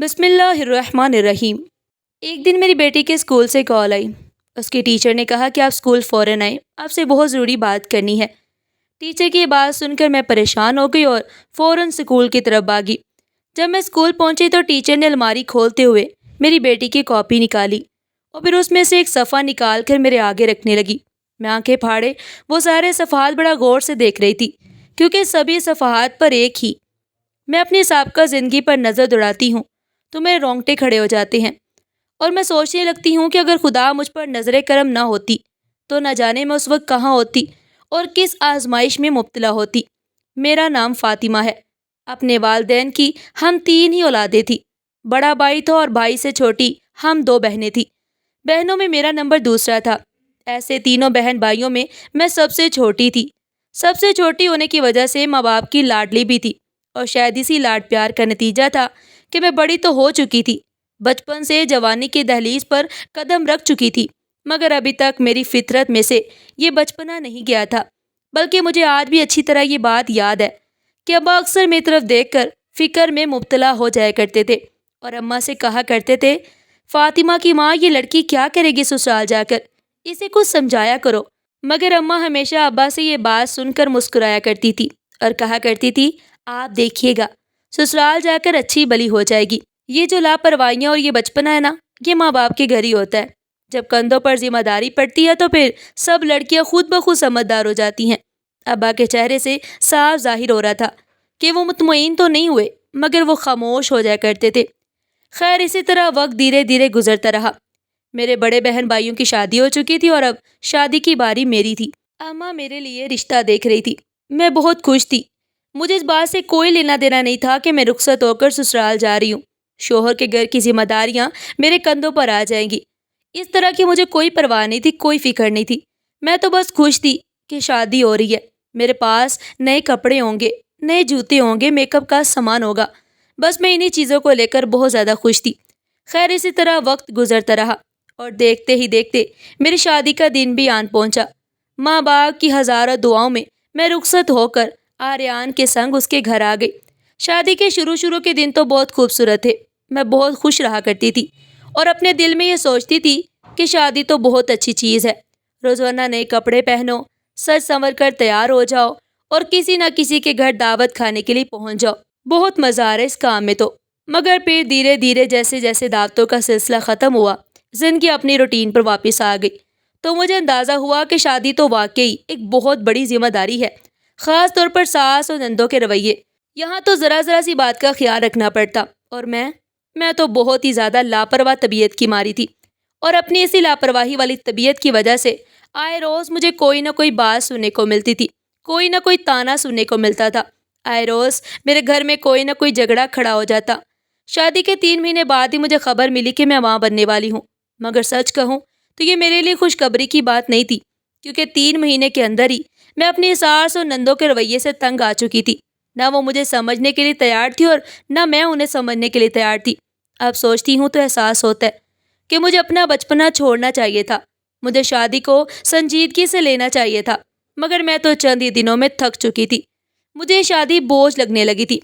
بسم اللہ الرحمن الرحیم۔ ایک دن میری بیٹی کے اسکول سے کال آئی۔ اس کے ٹیچر نے کہا کہ آپ اسکول فوراً آئیں، آپ سے بہت ضروری بات کرنی ہے۔ ٹیچر کی یہ بات سن کر میں پریشان ہو گئی اور فوراً اسکول کی طرف بھاگی۔ جب میں اسکول پہنچی تو ٹیچر نے الماری کھولتے ہوئے میری بیٹی کی کاپی نکالی اور پھر اس میں سے ایک صفحہ نکال کر میرے آگے رکھنے لگی۔ میں آنکھیں پھاڑے وہ سارے صفحات بڑا غور سے دیکھ رہی تھی، کیونکہ سبھی صفحات پر ایک ہی میں اپنی سابقہ زندگی پر نظر دوڑاتی ہوں تو میرے رونگٹے کھڑے ہو جاتے ہیں، اور میں سوچنے لگتی ہوں کہ اگر خدا مجھ پر نظر کرم نہ ہوتی تو نہ جانے میں اس وقت کہاں ہوتی اور کس آزمائش میں مبتلا ہوتی۔ میرا نام فاطمہ ہے۔ اپنے والدین کی ہم 3 ہی اولادیں تھیں۔ بڑا بھائی تھا اور بھائی سے چھوٹی ہم 2 بہنیں تھیں۔ بہنوں میں میرا نمبر دوسرا تھا۔ ایسے تینوں بہن بھائیوں میں سب سے چھوٹی تھی۔ سب سے چھوٹی ہونے کی وجہ سے ماں باپ کی لاڈلی بھی تھی، اور شاید اسی لاڈ پیار کا نتیجہ تھا کہ میں بڑی تو ہو چکی تھی، بچپن سے جوانی کی دہلیز پر قدم رکھ چکی تھی، مگر ابھی تک میری فطرت میں سے یہ بچپنا نہیں گیا تھا۔ بلکہ مجھے آج بھی اچھی طرح یہ بات یاد ہے کہ ابا اکثر میری طرف دیکھ کر فکر میں مبتلا ہو جایا کرتے تھے اور اماں سے کہا کرتے تھے، فاطمہ کی ماں یہ لڑکی کیا کرے گی سسرال جا کر، اسے کچھ سمجھایا کرو۔ مگر اماں ہمیشہ ابا سے یہ بات سن کر مسکرایا کرتی تھی اور کہا کرتی تھی، آپ دیکھیے گا سسرال جا کر اچھی بلی ہو جائے گی۔ یہ جو لاپرواہیاں اور یہ بچپنا ہے نا، یہ ماں باپ کے گھر ہی ہوتا ہے۔ جب کندھوں پر ذمہ داری پڑتی ہے تو پھر سب لڑکیاں خود بخود سمجھدار ہو جاتی ہیں۔ ابا کے چہرے سے صاف ظاہر ہو رہا تھا کہ وہ مطمئن تو نہیں ہوئے، مگر وہ خاموش ہو جایا کرتے تھے۔ خیر، اسی طرح وقت دھیرے دھیرے گزرتا رہا۔ میرے بڑے بہن بھائیوں کی شادی ہو چکی تھی اور اب شادی کی باری میری تھی۔ اماں میرے لیے رشتہ دیکھ رہی تھی۔ میں بہت خوش تھی۔ مجھے اس بات سے کوئی لینا دینا نہیں تھا کہ میں رخصت ہو کر سسرال جا رہی ہوں۔ شوہر کے گھر کی ذمہ داریاں میرے کندھوں پر آ جائیں گی، اس طرح کی مجھے کوئی پرواہ نہیں تھی، کوئی فکر نہیں تھی۔ میں تو بس خوش تھی کہ شادی ہو رہی ہے، میرے پاس نئے کپڑے ہوں گے، نئے جوتے ہوں گے، میک اپ کا سامان ہوگا۔ بس میں انہی چیزوں کو لے کر بہت زیادہ خوش تھی۔ خیر، اسی طرح وقت گزرتا رہا اور دیکھتے ہی دیکھتے میری شادی کا دن بھی آن پہنچا۔ ماں باپ کی ہزاروں دعاؤں میں رخصت ہو کر آریان کے سنگ اس کے گھر آ گئی۔ شادی کے شروع کے دن تو بہت خوبصورت تھے۔ میں بہت خوش رہا کرتی تھی اور اپنے دل میں یہ سوچتی تھی کہ شادی تو بہت اچھی چیز ہے۔ روزانہ نئے کپڑے پہنو، سج سنور کر تیار ہو جاؤ اور کسی نہ کسی کے گھر دعوت کھانے کے لیے پہنچ جاؤ۔ بہت مزہ آ رہا ہے اس کام میں تو۔ مگر پھر دھیرے دھیرے جیسے جیسے دعوتوں کا سلسلہ ختم ہوا، زندگی اپنی روٹین پر واپس آ گئی، تو مجھے اندازہ ہوا کہ شادی تو واقعی ایک بہت بڑی ذمہ داری ہے، خاص طور پر ساس اور نندوں کے رویے۔ یہاں تو ذرا سی بات کا خیال رکھنا پڑتا، اور میں تو بہت ہی زیادہ لاپرواہ طبیعت کی ماری تھی، اور اپنی اسی لاپرواہی والی طبیعت کی وجہ سے آئے روز مجھے کوئی نہ کوئی بات سننے کو ملتی تھی، کوئی نہ کوئی تانا سننے کو ملتا تھا۔ آئے روز میرے گھر میں کوئی نہ کوئی جھگڑا کھڑا ہو جاتا۔ شادی کے 3 مہینے بعد ہی مجھے خبر ملی کہ میں ماں بننے والی ہوں، مگر سچ کہوں تو یہ میرے لیے خوشخبری کی بات نہیں تھی، کیونکہ 3 مہینے کے اندر ہی میں اپنی ساس اور نندوں کے رویے سے تنگ آ چکی تھی۔ نہ وہ مجھے سمجھنے کے لیے تیار تھی اور نہ میں انہیں سمجھنے کے لیے تیار تھی۔ اب سوچتی ہوں تو احساس ہوتا ہے کہ مجھے اپنا بچپنا چھوڑنا چاہیے تھا، مجھے شادی کو سنجیدگی سے لینا چاہیے تھا، مگر میں تو چند ہی دنوں میں تھک چکی تھی۔ مجھے یہ شادی بوجھ لگنے لگی تھی۔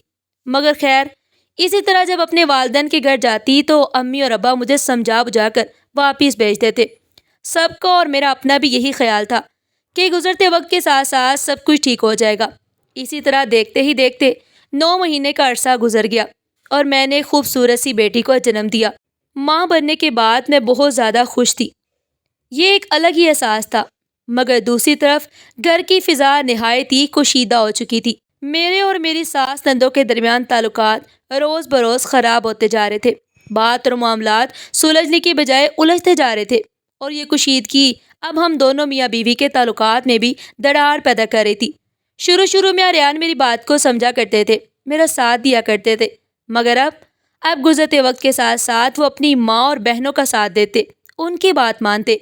مگر خیر، اسی طرح جب اپنے والدین کے گھر جاتی تو امی اور ابا مجھے سمجھا بجھا کر واپس بھیج دیتے۔ سب کا اور میرا اپنا بھی یہی خیال تھا کہ گزرتے وقت کے ساتھ ساتھ سب کچھ ٹھیک ہو جائے گا۔ اسی طرح دیکھتے ہی دیکھتے 9 مہینے کا عرصہ گزر گیا اور میں نے خوبصورت سی بیٹی کو جنم دیا۔ ماں بننے کے بعد میں بہت زیادہ خوش تھی۔ یہ ایک الگ ہی احساس تھا، مگر دوسری طرف گھر کی فضا نہایت ہی کشیدہ ہو چکی تھی۔ میرے اور میری ساس نندوں کے درمیان تعلقات روز بروز خراب ہوتے جا رہے تھے۔ بات اور معاملات سلجھنے کی بجائے الجھتے جا رہے تھے، اور یہ کشیدگی اب ہم دونوں میاں بیوی کے تعلقات میں بھی دراڑ پیدا کر رہی تھی۔ شروع میں آریان میری بات کو سمجھا کرتے تھے، میرا ساتھ دیا کرتے تھے، مگر اب گزرتے وقت کے ساتھ ساتھ وہ اپنی ماں اور بہنوں کا ساتھ دیتے، ان کی بات مانتے۔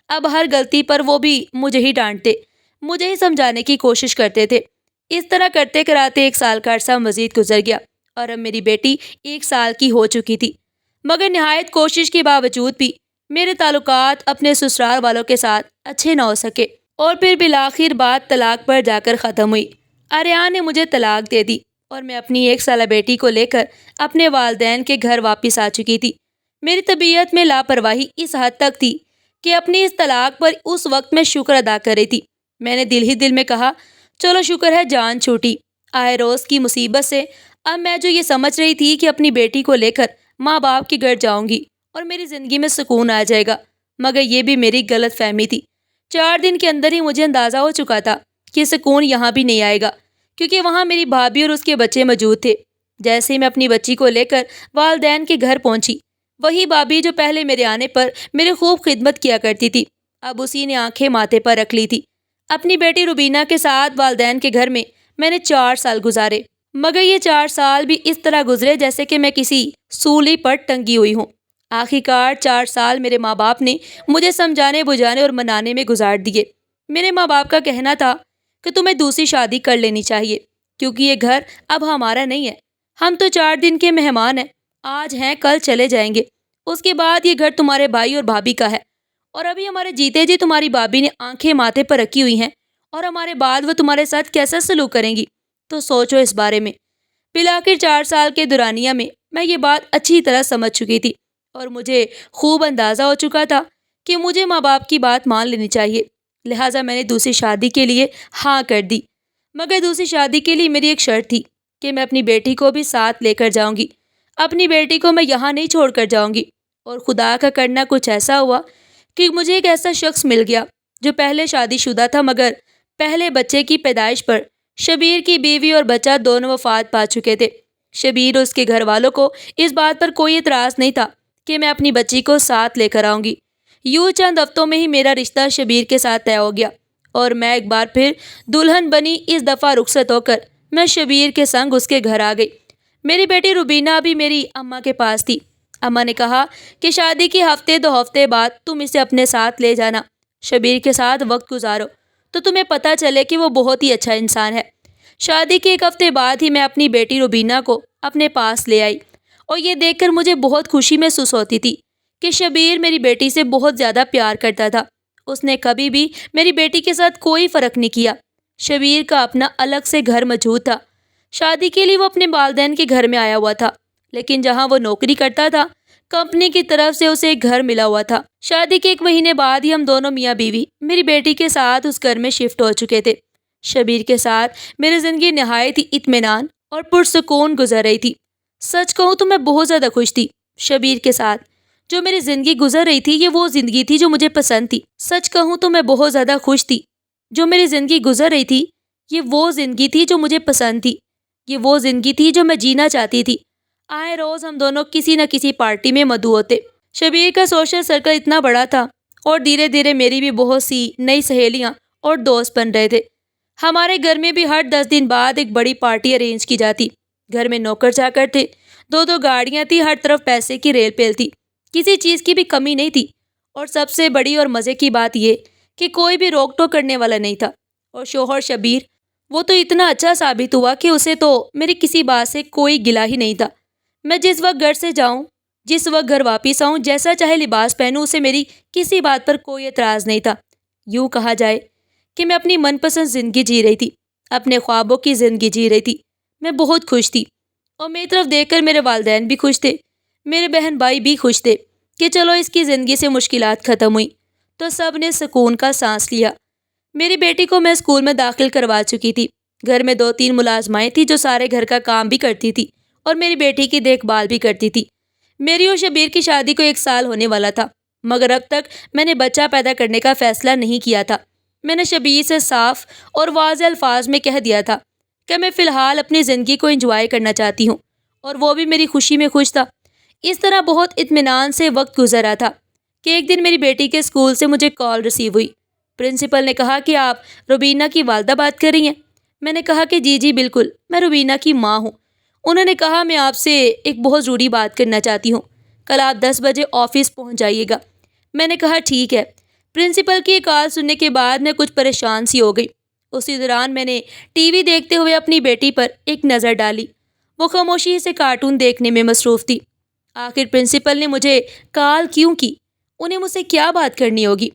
اب ہر غلطی پر وہ بھی مجھے ہی ڈانٹتے، مجھے ہی سمجھانے کی کوشش کرتے تھے۔ اس طرح کرتے کراتے 1 سال کا عرصہ مزید گزر گیا اور اب میری بیٹی 1 سال کی ہو چکی تھی، مگر نہایت کوشش کے باوجود بھی میرے تعلقات اپنے سسرال والوں کے ساتھ اچھے نہ ہو سکے، اور پھر بالآخر بات طلاق پر جا کر ختم ہوئی۔ آریان نے مجھے طلاق دے دی اور میں اپنی 1 سالہ بیٹی کو لے کر اپنے والدین کے گھر واپس آ چکی تھی۔ میری طبیعت میں لاپرواہی اس حد تک تھی کہ اپنی اس طلاق پر اس وقت میں شکر ادا کر رہی تھی۔ میں نے دل ہی دل میں کہا، چلو شکر ہے جان چھوٹی۔ آئے روز کی مصیبت سے اب میں جو یہ سمجھ رہی تھی کہ اپنی بیٹی کو لے کر ماں باپ کے گھر جاؤں گی اور میری زندگی میں سکون آ جائے گا، مگر یہ بھی میری غلط فہمی تھی۔ 4 دن کے اندر ہی مجھے اندازہ ہو چکا تھا کہ سکون یہاں بھی نہیں آئے گا، کیونکہ وہاں میری بھابھی اور اس کے بچے موجود تھے۔ جیسے ہی میں اپنی بچی کو لے کر والدین کے گھر پہنچی، وہی بھابھی جو پہلے میرے آنے پر میری خوب خدمت کیا کرتی تھی، اب اسی نے آنکھیں ماتھے پر رکھ لی تھی۔ اپنی بیٹی روبینہ کے ساتھ والدین کے گھر میں نے 4 سال گزارے، مگر یہ 4 سال بھی اس طرح گزرے جیسے کہ میں کسی سولی پر ٹنگی ہوئی ہوں۔ آخرکار 4 سال میرے ماں باپ نے مجھے سمجھانے بجھانے اور منانے میں گزار دیے۔ میرے ماں باپ کا کہنا تھا کہ تمہیں دوسری شادی کر لینی چاہیے، کیونکہ یہ گھر اب ہمارا نہیں ہے، ہم تو 4 دن کے مہمان ہیں، آج ہیں کل چلے جائیں گے، اس کے بعد یہ گھر تمہارے بھائی اور بھابھی کا ہے، اور ابھی ہمارے جیتے جی تمہاری بھابھی نے آنکھیں ماتھے پر رکھی ہوئی ہیں، اور ہمارے بعد وہ تمہارے ساتھ کیسا سلوک کریں گی، تو سوچو اس بارے میں۔ بالآخر 4 سال کے دورانیہ میں یہ بات اچھی طرح سمجھ چکی تھی، اور مجھے خوب اندازہ ہو چکا تھا کہ مجھے ماں باپ کی بات مان لینی چاہیے، لہٰذا میں نے دوسری شادی کے لیے ہاں کر دی۔ مگر دوسری شادی کے لیے میری ایک شرط تھی کہ میں اپنی بیٹی کو بھی ساتھ لے کر جاؤں گی، اپنی بیٹی کو میں یہاں نہیں چھوڑ کر جاؤں گی۔ اور خدا کا کرنا کچھ ایسا ہوا کہ مجھے ایک ایسا شخص مل گیا جو پہلے شادی شدہ تھا، مگر پہلے بچے کی پیدائش پر شبیر کی بیوی اور بچہ دونوں وفات پا چکے تھے۔ شبیر اور اس کے گھر والوں کو اس بات پر کوئی اعتراض نہیں تھا کہ میں اپنی بچی کو ساتھ لے کر آؤں گی۔ یوں چند ہفتوں میں ہی میرا رشتہ شبیر کے ساتھ طے ہو گیا، اور میں ایک بار پھر دلہن بنی۔ اس دفعہ رخصت ہو کر میں شبیر کے سنگ اس کے گھر آ گئی۔ میری بیٹی روبینہ ابھی میری اماں کے پاس تھی۔ اماں نے کہا کہ شادی کے ہفتے 2 ہفتے بعد تم اسے اپنے ساتھ لے جانا، شبیر کے ساتھ وقت گزارو تو تمہیں پتہ چلے کہ وہ بہت ہی اچھا انسان ہے۔ شادی کے 1 ہفتے بعد ہی میں اپنی بیٹی روبینہ کو اپنے پاس لے آئی، اور یہ دیکھ کر مجھے بہت خوشی محسوس ہوتی تھی کہ شبیر میری بیٹی سے بہت زیادہ پیار کرتا تھا۔ اس نے کبھی بھی میری بیٹی کے ساتھ کوئی فرق نہیں کیا۔ شبیر کا اپنا الگ سے گھر موجود تھا۔ شادی کے لیے وہ اپنے والدین کے گھر میں آیا ہوا تھا، لیکن جہاں وہ نوکری کرتا تھا کمپنی کی طرف سے اسے ایک گھر ملا ہوا تھا۔ شادی کے 1 مہینے بعد ہی ہم دونوں میاں بیوی میری بیٹی کے ساتھ اس گھر میں شفٹ ہو چکے تھے۔ شبیر کے ساتھ میری زندگی نہایت ہی اطمینان اور پرسکون گزر رہی تھی۔ سچ کہوں تو میں بہت زیادہ خوش تھی۔ شبیر کے ساتھ جو میری زندگی گزر رہی تھی یہ وہ زندگی تھی جو مجھے پسند تھی۔ سچ کہوں تو میں بہت زیادہ خوش تھی۔ جو میری زندگی گزر رہی تھی یہ وہ زندگی تھی جو مجھے پسند تھی، یہ وہ زندگی تھی جو میں جینا چاہتی تھی۔ آئے روز ہم دونوں کسی نہ کسی پارٹی میں مدعو ہوتے۔ شبیر کا سوشل سرکل اتنا بڑا تھا، اور دھیرے دھیرے میری بھی بہت سی نئی سہیلیاں اور دوست بن رہے تھے۔ ہمارے گھر میں بھی ہر 10 دن بعد ایک بڑی پارٹی ارینج کی جاتی۔ گھر میں نوکر چاکر تھے، 2 گاڑیاں تھی، ہر طرف پیسے کی ریل پیل تھی، کسی چیز کی بھی کمی نہیں تھی، اور سب سے بڑی اور مزے کی بات یہ کہ کوئی بھی روک ٹوک کرنے والا نہیں تھا۔ اور شوہر شبیر وہ تو اتنا اچھا ثابت ہوا کہ اسے تو میری کسی بات سے کوئی گلہ ہی نہیں تھا۔ میں جس وقت گھر سے جاؤں، جس وقت گھر واپس آؤں، جیسا چاہے لباس پہنوں، اسے میری کسی بات پر کوئی اعتراض نہیں تھا۔ یوں کہا جائے کہ میں اپنی من پسند زندگی جی رہی تھی، اپنے خوابوں کی زندگی جی رہی تھی۔ میں بہت خوش تھی، اور میری طرف دیکھ کر میرے والدین بھی خوش تھے، میرے بہن بھائی بھی خوش تھے کہ چلو اس کی زندگی سے مشکلات ختم ہوئیں، تو سب نے سکون کا سانس لیا۔ میری بیٹی کو میں اسکول میں داخل کروا چکی تھی۔ گھر میں 2-3 ملازمائیں تھیں جو سارے گھر کا کام بھی کرتی تھی اور میری بیٹی کی دیکھ بھال بھی کرتی تھی۔ میری اور شبیر کی شادی کو 1 سال ہونے والا تھا، مگر اب تک میں نے بچہ پیدا کرنے کا فیصلہ نہیں کیا تھا۔ میں نے شبیر سے صاف اور واضح الفاظ میں کہہ دیا تھا کہ میں فی الحال اپنی زندگی کو انجوائے کرنا چاہتی ہوں، اور وہ بھی میری خوشی میں خوش تھا۔ اس طرح بہت اطمینان سے وقت گزر رہا تھا کہ ایک دن میری بیٹی کے اسکول سے مجھے کال ریسیو ہوئی۔ پرنسپل نے کہا کہ آپ روبینہ کی والدہ بات کر رہی ہیں؟ میں نے کہا کہ جی بالکل، میں روبینہ کی ماں ہوں۔ انہوں نے کہا میں آپ سے ایک بہت ضروری بات کرنا چاہتی ہوں، کل آپ 10 بجے آفس پہنچ جائیے گا۔ میں نے کہا ٹھیک ہے۔ پرنسپل کی کال سننے کے بعد میں کچھ پریشان سی ہو گئی۔ اسی دوران میں نے ٹی وی دیکھتے ہوئے اپنی بیٹی پر ایک نظر ڈالی۔ وہ خاموشی سے کارٹون دیکھنے میں مصروف تھی۔ آخر پرنسپل نے مجھے کال کیوں کی؟ انہیں مجھ سے کیا بات کرنی ہوگی؟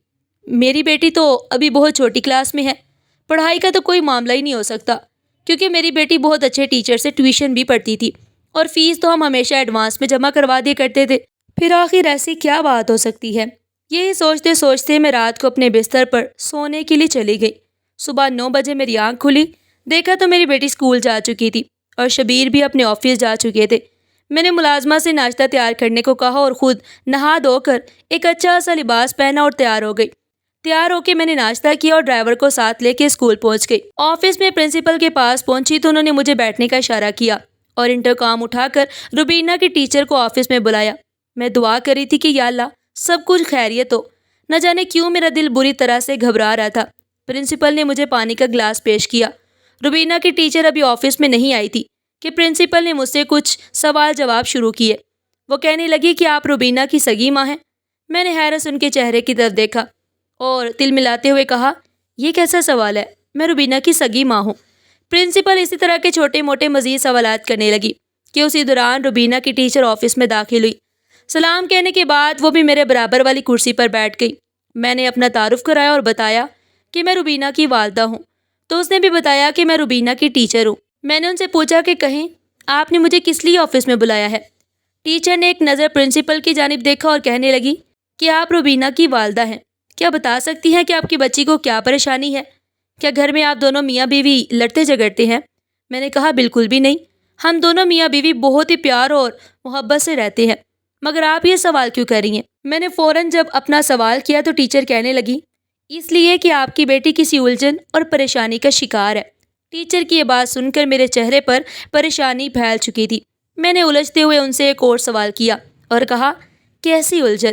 میری بیٹی تو ابھی بہت چھوٹی کلاس میں ہے، پڑھائی کا تو کوئی معاملہ ہی نہیں ہو سکتا، کیونکہ میری بیٹی بہت اچھے ٹیچر سے ٹیوشن بھی پڑھتی تھی اور فیس تو ہم ہمیشہ ایڈوانس میں جمع کروا دیا کرتے تھے۔ پھر آخر ایسی کیا بات ہو سکتی ہے؟ یہی سوچتے سوچتے میں رات کو اپنے بستر پر سونے کے لیے چلی گئی۔ صبح 9 بجے میری آنکھ کھلی، دیکھا تو میری بیٹی اسکول جا چکی تھی اور شبیر بھی اپنے آفس جا چکے تھے۔ میں نے ملازمہ سے ناشتہ تیار کرنے کو کہا اور خود نہا دھو کر ایک اچھا سا لباس پہنا اور تیار ہو گئی۔ تیار ہو کے میں نے ناشتہ کیا اور ڈرائیور کو ساتھ لے کے اسکول پہنچ گئی۔ آفس میں پرنسپل کے پاس پہنچی تو انہوں نے مجھے بیٹھنے کا اشارہ کیا اور انٹرکام اٹھا کر روبینہ کی ٹیچر کو آفس میں بلایا۔ میں دعا کر رہی تھی کہ یا اللہ سب کچھ خیریت ہو۔ نہ جانے کیوں میرا دل بری طرح سے گھبرا رہا تھا۔ پرنسپل نے مجھے پانی کا گلاس پیش کیا۔ روبینہ کی ٹیچر ابھی آفس میں نہیں آئی تھی کہ پرنسپل نے مجھ سے کچھ سوال جواب شروع کیے۔ وہ کہنے لگی کہ آپ روبینہ کی سگی ماں ہیں۔ میں نے حیرت سے ان کے چہرے کی طرف دیکھا اور تل ملاتے ہوئے کہا، یہ کیسا سوال ہے؟ میں روبینہ کی سگی ماں ہوں۔ پرنسپل اسی طرح کے چھوٹے موٹے مزید سوالات کرنے لگی کہ اسی دوران روبینہ کی ٹیچر آفس میں داخل ہوئی۔ سلام کہنے کے بعد وہ بھی میرے برابر والی کرسی پر بیٹھ گئی۔ میں نے اپنا تعارف کرایا اور بتایا کہ میں روبینہ کی والدہ ہوں، تو اس نے بھی بتایا کہ میں روبینہ کی ٹیچر ہوں۔ میں نے ان سے پوچھا کہ کہیں آپ نے مجھے کس لیے آفس میں بلایا ہے؟ ٹیچر نے ایک نظر پرنسپل کی جانب دیکھا اور کہنے لگی کہ آپ روبینہ کی والدہ ہیں، کیا بتا سکتی ہیں کہ آپ کی بچی کو کیا پریشانی ہے؟ کیا گھر میں آپ دونوں میاں بیوی لڑتے جھگڑتے ہیں؟ میں نے کہا بالکل بھی نہیں، ہم دونوں میاں بیوی بہت ہی پیار اور محبت سے رہتے ہیں، مگر آپ یہ سوال کیوں کر رہی ہیں؟ میں نے فوراً جب اپنا سوال کیا تو ٹیچر کہنے لگی اس لیے کہ آپ کی بیٹی کسی الجھن اور پریشانی کا شکار ہے۔ ٹیچر کی یہ بات سن کر میرے چہرے پر پریشانی پھیل چکی تھی۔ میں نے الجھتے ہوئے ان سے ایک اور سوال کیا اور کہا کیسی الجھن؟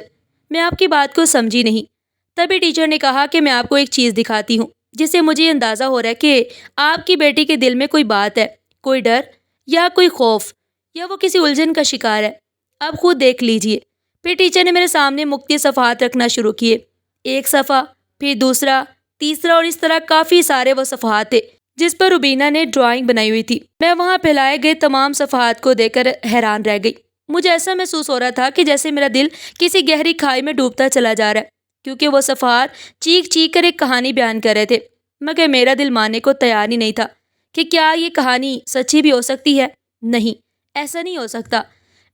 میں آپ کی بات کو سمجھی نہیں۔ تبھی ٹیچر نے کہا کہ میں آپ کو ایک چیز دکھاتی ہوں جس سے مجھے اندازہ ہو رہا ہے کہ آپ کی بیٹی کے دل میں کوئی بات ہے، کوئی ڈر یا کوئی خوف، یا وہ کسی الجھن کا شکار ہے۔ اب خود دیکھ لیجئے۔ پھر ٹیچر نے میرے سامنے مختلف صفحات رکھنا شروع کیے۔ ایک صفحہ، پھر دوسرا، تیسرا، اور اس طرح کافی سارے وہ صفحات تھے جس پر روبینہ نے ڈرائنگ بنائی ہوئی تھی۔ میں وہاں پھیلائے گئے تمام صفحات کو دیکھ کر حیران رہ گئی۔ مجھے ایسا محسوس ہو رہا تھا کہ جیسے میرا دل کسی گہری کھائی میں ڈوبتا چلا جا رہا ہے، کیونکہ وہ صفحات چیخ چیخ کر ایک کہانی بیان کر رہے تھے، مگر میرا دل ماننے کو تیار ہی نہیں تھا کہ کیا یہ کہانی سچی بھی ہو سکتی ہے۔ نہیں، ایسا نہیں ہو سکتا۔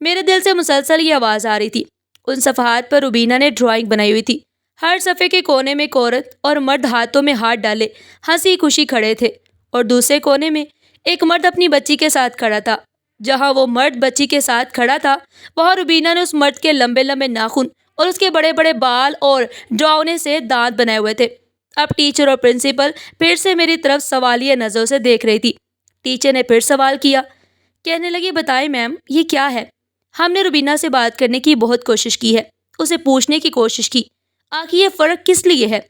میرے دل سے مسلسل یہ آواز آ رہی تھی۔ ان صفحات پر روبینہ نے ڈرائنگ بنائی ہوئی تھی۔ ہر صفحے کے کونے میں ایک عورت اور مرد ہاتھوں میں ہاتھ ڈالے ہنسی خوشی کھڑے تھے، اور دوسرے کونے میں ایک مرد اپنی بچی کے ساتھ کھڑا تھا۔ جہاں وہ مرد بچی کے ساتھ کھڑا تھا، وہاں روبینہ نے اس مرد کے لمبے لمبے ناخن اور اس کے بڑے بڑے بال اور ڈراؤنے سے دانت بنائے ہوئے تھے۔ اب ٹیچر اور پرنسپل پھر سے میری طرف سوالیہ نظروں سے دیکھ رہی تھی۔ ٹیچر نے پھر سوال کیا، کہنے لگی بتائیں میم یہ کیا ہے؟ ہم نے روبینہ سے بات کرنے کی بہت کوشش کی ہے، اسے پوچھنے کی کوشش کی آخر یہ فرق کس لیے ہے۔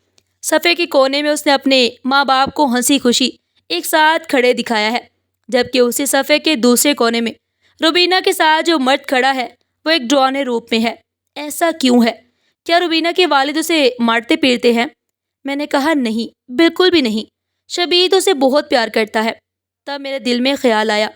صفحے کے کونے میں اس نے اپنے ماں باپ کو ہنسی خوشی ایک ساتھ کھڑے دکھایا ہے، جبکہ اسی صفحے کے دوسرے کونے میں روبینہ کے ساتھ جو مرد کھڑا ہے وہ ایک ڈراؤنے روپ میں ہے۔ ایسا کیوں ہے؟ کیا روبینہ کے والد اسے مارتے پیٹتے ہیں؟ میں نے کہا نہیں، بالکل بھی نہیں، شبیر تو اسے بہت پیار کرتا ہے۔ تب میرے دل میں خیال آیا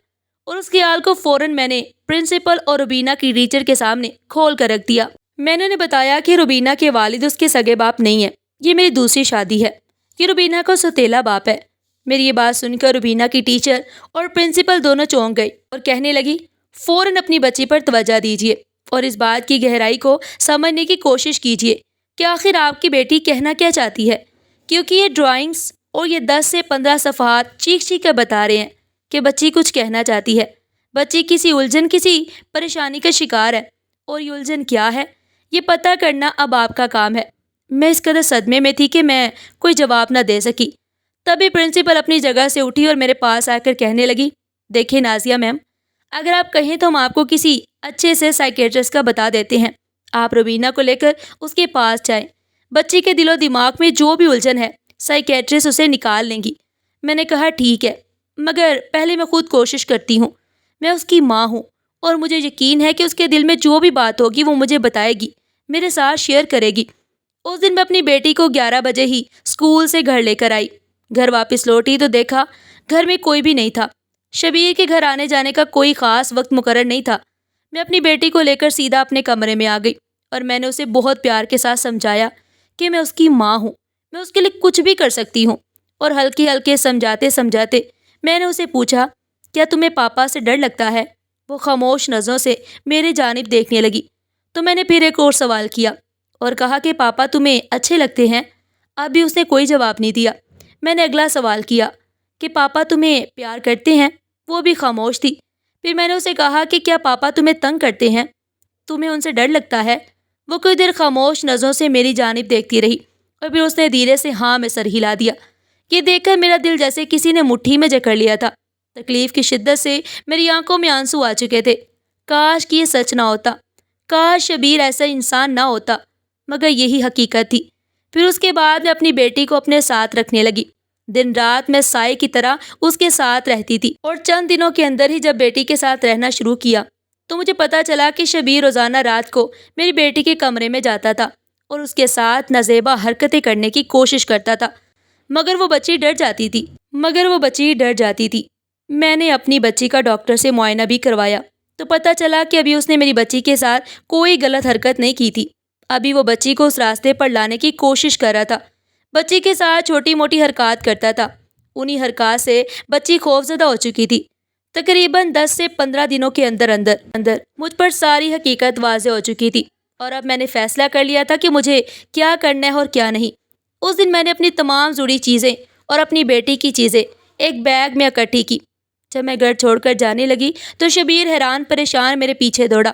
اور اس خیال کو فوراً میں نے پرنسپل اور روبینہ کی ٹیچر کے سامنے کھول کر رکھ دیا۔ میں نے انہیں بتایا کہ روبینہ کے والد اس کے سگے باپ نہیں ہیں، یہ میری دوسری شادی ہے، یہ روبینہ کا سوتیلا باپ ہے۔ میری یہ بات سن کر روبینہ کی ٹیچر اور پرنسپل دونوں چونک گئی اور کہنے لگی فوراً اپنی بچی پر توجہ دیجیے اور اس بات کی گہرائی کو سمجھنے کی کوشش کیجیے کہ آخر آپ کی بیٹی کہنا کیا چاہتی ہے، کیونکہ یہ ڈرائنگز اور یہ 10 سے 15 صفحات چیخ چیخ کر بتا رہے ہیں کہ بچی کچھ کہنا چاہتی ہے، بچی کسی الجھن کسی پریشانی کا شکار ہے، اور یہ الجھن کیا ہے یہ پتہ کرنا اب آپ کا کام ہے۔ میں اس قدر صدمے میں تھی کہ میں کوئی جواب نہ دے سکی۔ تبھی پرنسپل اپنی جگہ سے اٹھی اور میرے پاس آ کر کہنے لگی دیکھیں نازیہ میم، اگر آپ کہیں تو ہم آپ کو کسی اچھے سے سائیکیٹرسٹ کا بتا دیتے ہیں، آپ روبینہ کو لے کر اس کے پاس جائیں، بچی کے دل و دماغ میں جو بھی الجھن ہے سائیکیٹرسٹ اسے نکال لیں گی۔ میں نے کہا ٹھیک ہے، مگر پہلے میں خود کوشش کرتی ہوں، میں اس کی ماں ہوں اور مجھے یقین ہے کہ اس کے دل میں جو بھی بات ہوگی وہ مجھے بتائے گی، میرے ساتھ شیئر کرے گی۔ اس دن میں اپنی بیٹی کو 11 بجے ہی اسکول سے گھر لے کر آئی۔ گھر واپس لوٹی تو دیکھا گھر میں کوئی بھی نہیں تھا۔ شبیر کے گھر آنے جانے کا کوئی خاص وقت مقرر نہیں تھا۔ میں اپنی بیٹی کو لے کر سیدھا اپنے کمرے میں آ گئی اور میں نے اسے بہت پیار کے ساتھ سمجھایا کہ میں اس کی ماں ہوں، میں اس کے لیے کچھ بھی کر سکتی ہوں، اور ہلکے ہلکے سمجھاتے سمجھاتے میں نے اسے پوچھا کیا تمہیں پاپا سے ڈر لگتا ہے؟ وہ خاموش نظروں سے میرے جانب دیکھنے لگی تو میں نے پھر ایک اور سوال کیا اور کہا کہ پاپا تمہیں اچھے لگتے ہیں؟ اب بھی اس نے کوئی جواب نہیں دیا۔ میں نے اگلا سوال کیا کہ پاپا تمہیں پیار کرتے ہیں؟ وہ بھی خاموش تھی۔ پھر میں نے اسے کہا کہ کیا پاپا تمہیں تنگ کرتے ہیں؟ تمہیں ان سے ڈر لگتا ہے؟ وہ کوئی دیر خاموش نظروں سے میری جانب دیکھتی رہی اور پھر اس نے دھیرے سے ہاں میں سر ہلا دیا۔ یہ دیکھ کر میرا دل جیسے کسی نے مٹھی میں جکڑ لیا تھا۔ تکلیف کی شدت سے میری آنکھوں میں آنسو آ چکے تھے۔ کاش کہ یہ سچ نہ ہوتا، کاش شبیر ایسا انسان نہ ہوتا، مگر یہی حقیقت تھی۔ پھر اس کے بعد میں اپنی بیٹی کو اپنے ساتھ رکھنے لگی۔ دن رات میں سائے کی طرح اس کے ساتھ رہتی تھی، اور چند دنوں کے اندر ہی جب بیٹی کے ساتھ رہنا شروع کیا تو مجھے پتا چلا کہ شبیر روزانہ رات کو میری بیٹی کے کمرے میں جاتا تھا اور اس کے ساتھ نازیبا حرکتیں کرنے کی کوشش کرتا تھا، مگر وہ بچی ڈر جاتی تھی۔ میں نے اپنی بچی کا ڈاکٹر سے معائنہ بھی کروایا تو پتہ چلا کہ ابھی اس نے میری بچی کے ساتھ کوئی غلط حرکت نہیں کی تھی۔ ابھی وہ بچی کو اس راستے پر لانے کی کوشش کر رہا تھا، بچی کے ساتھ چھوٹی موٹی حرکات کرتا تھا۔ انہی حرکات سے بچی خوفزدہ ہو چکی تھی۔ تقریباً 10 سے 15 دنوں کے اندر مجھ پر ساری حقیقت واضح ہو چکی تھی، اور اب میں نے فیصلہ کر لیا تھا کہ مجھے کیا کرنا ہے اور کیا نہیں۔ اس دن میں نے اپنی تمام ضروری چیزیں اور اپنی بیٹی کی چیزیں ایک بیگ میں اکٹھی کی۔ جب میں گھر چھوڑ کر جانے لگی تو شبیر حیران پریشان میرے پیچھے دوڑا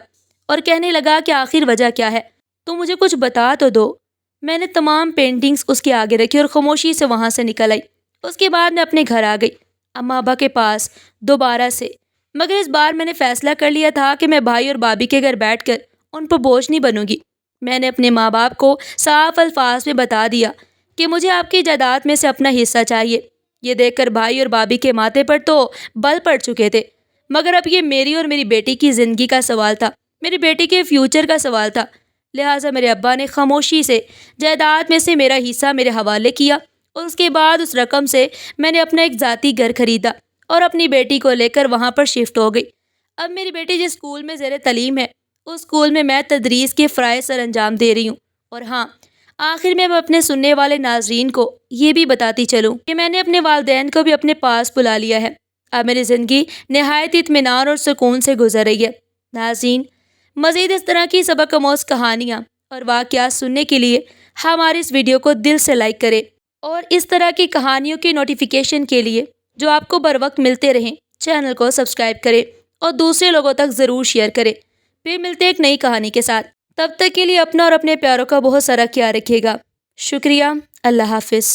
اور کہنے لگا کہ آخر وجہ کیا ہے، تو مجھے کچھ بتا تو دو۔ میں نے تمام پینٹنگز اس کے آگے رکھی اور خاموشی سے وہاں سے نکل آئی۔ اس کے بعد میں اپنے گھر آ گئی، اماں ابا کے پاس دوبارہ سے، مگر اس بار میں نے فیصلہ کر لیا تھا کہ میں بھائی اور بھابھی کے گھر بیٹھ کر ان پر بوجھ نہیں بنوں گی۔ میں نے اپنے ماں باپ کو صاف الفاظ میں بتا دیا کہ مجھے آپ کی جائیداد میں سے اپنا حصہ چاہیے۔ یہ دیکھ کر بھائی اور بھابھی کے ماتھے پر تو بل پڑ چکے تھے، مگر اب یہ میری اور میری بیٹی کی زندگی کا سوال تھا، میری بیٹی کے فیوچر کا سوال تھا۔ لہٰذا میرے ابا نے خاموشی سے جائیداد میں سے میرا حصہ میرے حوالے کیا، اور اس کے بعد اس رقم سے میں نے اپنا ایک ذاتی گھر خریدا اور اپنی بیٹی کو لے کر وہاں پر شفٹ ہو گئی۔ اب میری بیٹی جس اسکول میں زیر تعلیم ہے، اس اسکول میں تدریس کے فرائض سر انجام دے رہی ہوں۔ اور ہاں، آخر میں اپنے سننے والے ناظرین کو یہ بھی بتاتی چلوں کہ میں نے اپنے والدین کو بھی اپنے پاس بلا لیا ہے۔ اب میری زندگی نہایت اطمینان اور سکون سے گزر رہی ہے۔ ناظرین، مزید اس طرح کی سبق آموز کہانیاں اور واقعات سننے کے لیے ہمارے اس ویڈیو کو دل سے لائک کریں، اور اس طرح کی کہانیوں کی نوٹیفیکیشن کے لیے جو آپ کو بر وقت ملتے رہیں، چینل کو سبسکرائب کریں اور دوسرے لوگوں تک ضرور شیئر کریں۔ پھر ملتے ایک نئی کہانی کے ساتھ، تب تک کے لیے اپنا اور اپنے پیاروں کا بہت سارا خیال رکھیے گا۔ شکریہ، اللہ حافظ۔